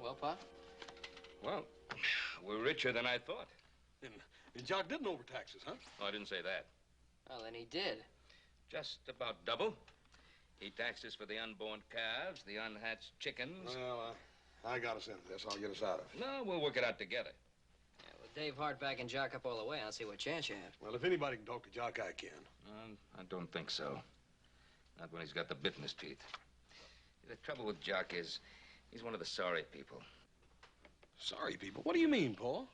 Well, Pop? Well, we're richer than I thought. And Jock didn't overtax us, huh? Oh, I didn't say that. Well, then he did. Just about double. He taxed us for the unborn calves, the unhatched chickens. Well, I got us into this. I'll get us out of it. No, we'll work it out together. Yeah, with Dave Hart backing Jock up all the way, I don't see what chance you have. Well, if anybody can talk to Jock, I can. I don't think so. Not when he's got the bit in his teeth. The trouble with Jock is he's one of the sorry people. Sorry people? What do you mean, Paul?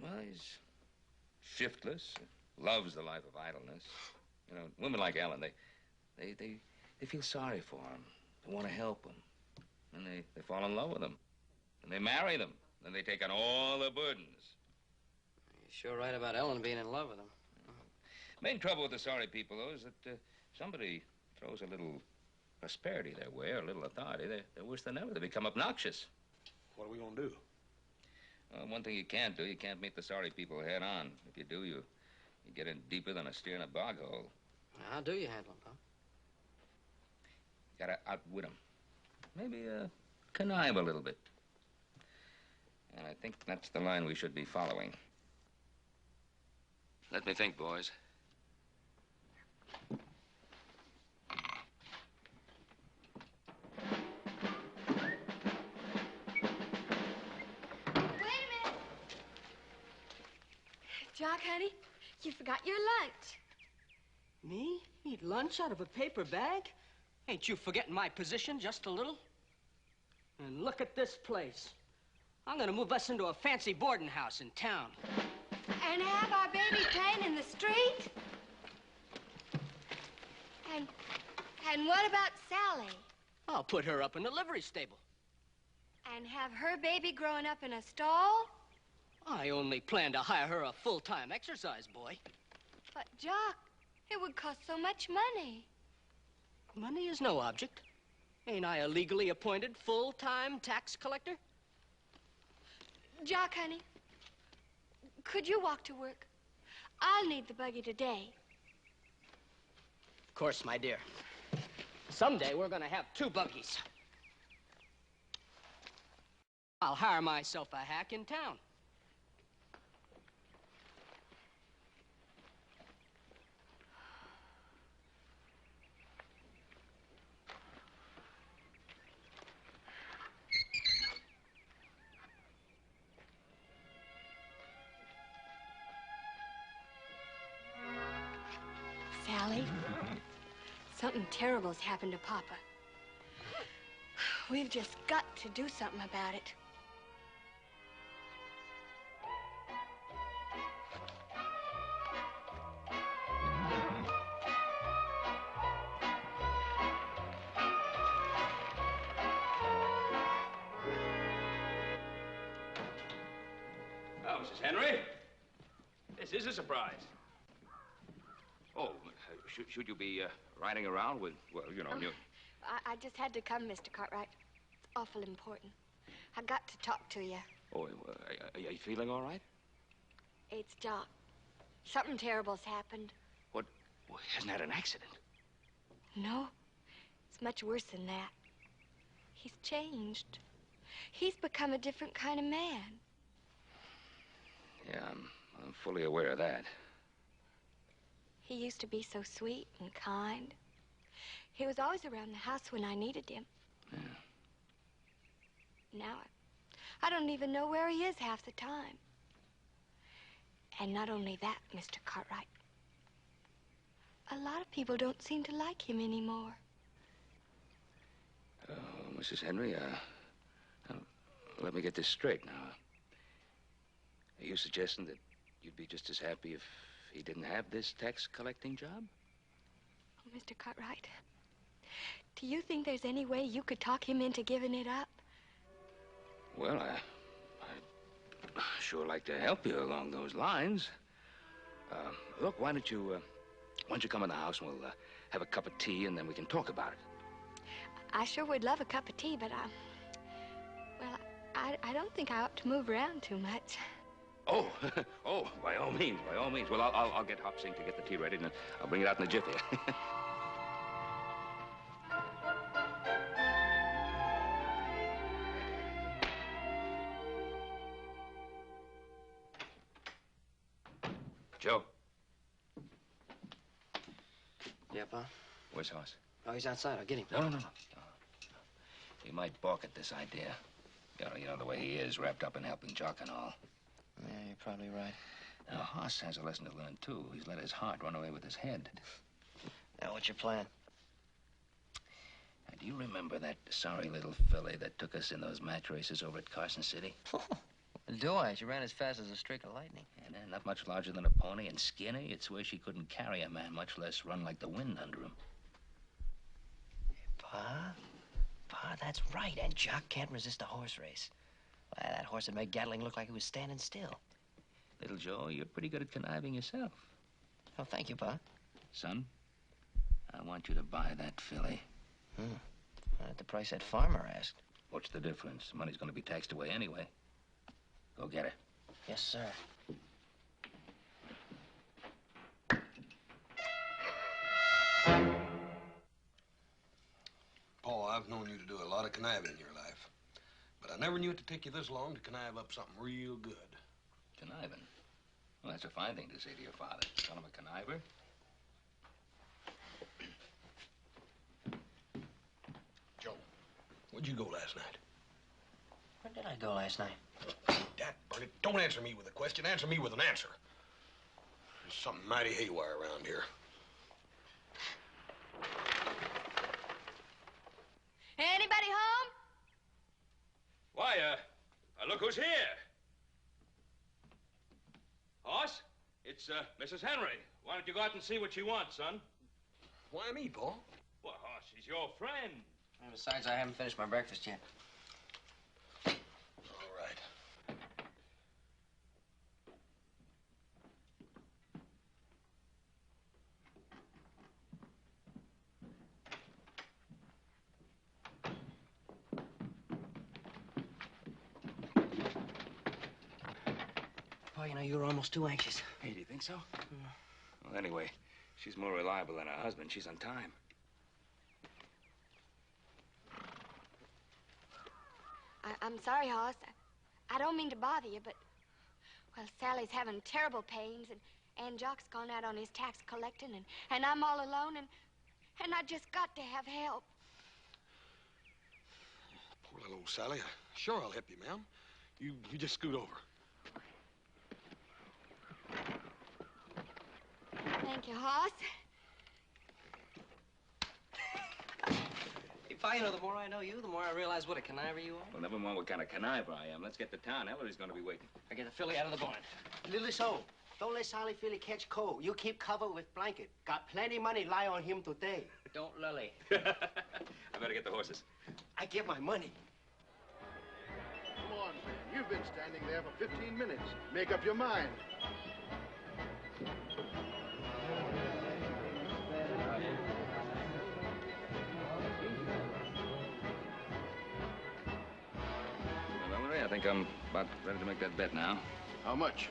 Well, he's shiftless, loves the life of idleness. You know, women like Ellen, they feel sorry for him. They want to help him. And they fall in love with him. And they marry them. Then they take on all the burdens. You're sure right about Ellen being in love with him. Main trouble with the sorry people, though, is that somebody throws a little prosperity their way, or a little authority. They're worse than ever. They become obnoxious. What are we going to do? One thing you can't do, you can't meet the sorry people head on. If you do, you get in deeper than a steer in a bog hole. How do you handle them, Pop? Gotta outwit them. Maybe connive a little bit. And I think that's the line we should be following. Let me think, boys. Jock, honey, you forgot your lunch. Me? Eat lunch out of a paper bag? Ain't you forgetting my position just a little? And look at this place. I'm gonna move us into a fancy boarding house in town. And have our baby playing in the street? And what about Sally? I'll put her up in the livery stable. And have her baby growing up in a stall? I only plan to hire her a full-time exercise boy. But, Jock, it would cost so much money. Money is no object. Ain't I a legally appointed full-time tax collector? Jock, honey, could you walk to work? I'll need the buggy today. Of course, my dear. Someday we're gonna have 2 buggies. I'll hire myself a hack in town. Sally, something terrible's happened to Papa. We've just got to do something about it. Oh, Mrs. Henry, this is a surprise. Oh, should you be riding around with, well, you know, I just had to come, Mr. Cartwright. It's awful important. I got to talk to you. Oh, are you feeling all right? It's Jock. Something terrible's happened. What? Well, hasn't had an accident? No, it's much worse than that. He's changed. He's become a different kind of man. Yeah, I'm fully aware of that. He used to be so sweet and kind. He was always around the house when I needed him. Yeah. Now, I don't even know where he is half the time. And not only that, Mr. Cartwright. A lot of people don't seem to like him anymore. Mrs. Henry, now, let me get this straight now. Are you suggesting that you'd be just as happy if he didn't have this tax collecting job? Oh, Mr. Cartwright, do you think there's any way you could talk him into giving it up? Well, I'd sure like to help you along those lines. Look, why don't you come in the house and we'll have a cup of tea and then we can talk about it. I sure would love a cup of tea, but I don't think I ought to move around too much. Oh, oh, by all means, by all means. Well, I'll get Hop Sing to get the tea ready, and I'll bring it out in a jiffy. Joe, Yeah, Pa? where's Hoss? Oh, he's outside. I'll get him. No. He might balk at this idea. You know the way he is, wrapped up in helping Jock and all. Yeah, you're probably right. Now, Hoss has a lesson to learn, too. He's let his heart run away with his head. Now, what's your plan? Now, do you remember that sorry little filly that took us in those match races over at Carson City? Do I? She ran as fast as a streak of lightning. And not much larger than a pony and skinny. It's where she couldn't carry a man, much less run like the wind under him. Pa, that's right. And Jock can't resist a horse race. Why, that horse would make Gatling look like he was standing still. Little Joe, you're pretty good at conniving yourself. Oh, thank you, Pa. Son, I want you to buy that filly. At the price that farmer asked. What's the difference? The money's going to be taxed away anyway. Go get her. Yes, sir. Paul, I've known you to do a lot of conniving in your life. But I never knew it to take you this long to connive up something real good. Conniving? Well, that's a fine thing to say to your father. Call him a conniver? Joe, where'd you go last night? Where did I go last night? Dad, burn it. Don't answer me with a question. Answer me with an answer. There's something mighty haywire around here. Anybody home? Why, look who's here. Hoss, it's, Mrs. Henry. Why don't you go out and see what she wants, son? Why me, Paul? Well, Hoss, she's your friend. And besides, I haven't finished my breakfast yet. All right. Pa, you know, you were almost too anxious. Hey, do you think so? Well, anyway, she's more reliable than her husband. She's on time. I'm sorry, Hoss. I don't mean to bother you, but, well, Sally's having terrible pains, and Jock's gone out on his tax collecting, and I'm all alone, and I just got to have help. Poor little old Sally. Sure, I'll help you, ma'am. You just scoot over. Thank you, Hoss. Hey, Pa, you know, the more I know you, the more I realize what a conniver you are. Well, never mind what kind of conniver I am. Let's get to town. Ellery's going to be waiting. I get the filly out of the barn. Lily so, don't let Sally Philly catch cold. You keep covered with blanket. Got plenty money lie on him today. Don't Lily. I better get the horses. I get my money. Come on, man. You've been standing there for 15 minutes. Make up your mind. Well, Ellery, I think I'm about ready to make that bet now. How much?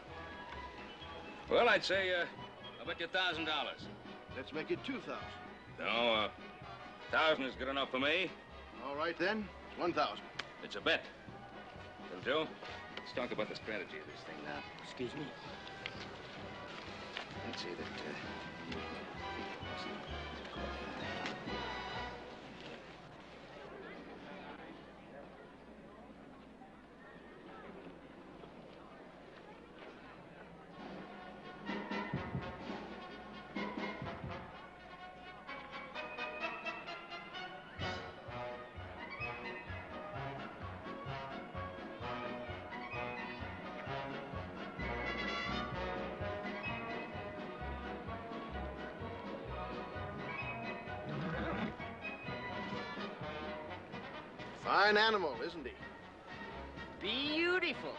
Well, I'd say, I'll bet you $1,000. Let's make it 2,000. No, 1,000 is good enough for me. All right, then. 1,000. It's a bet. Little Joe, let's talk about the strategy of this thing now. Excuse me. Let's see that, Fine animal, isn't he? Beautiful.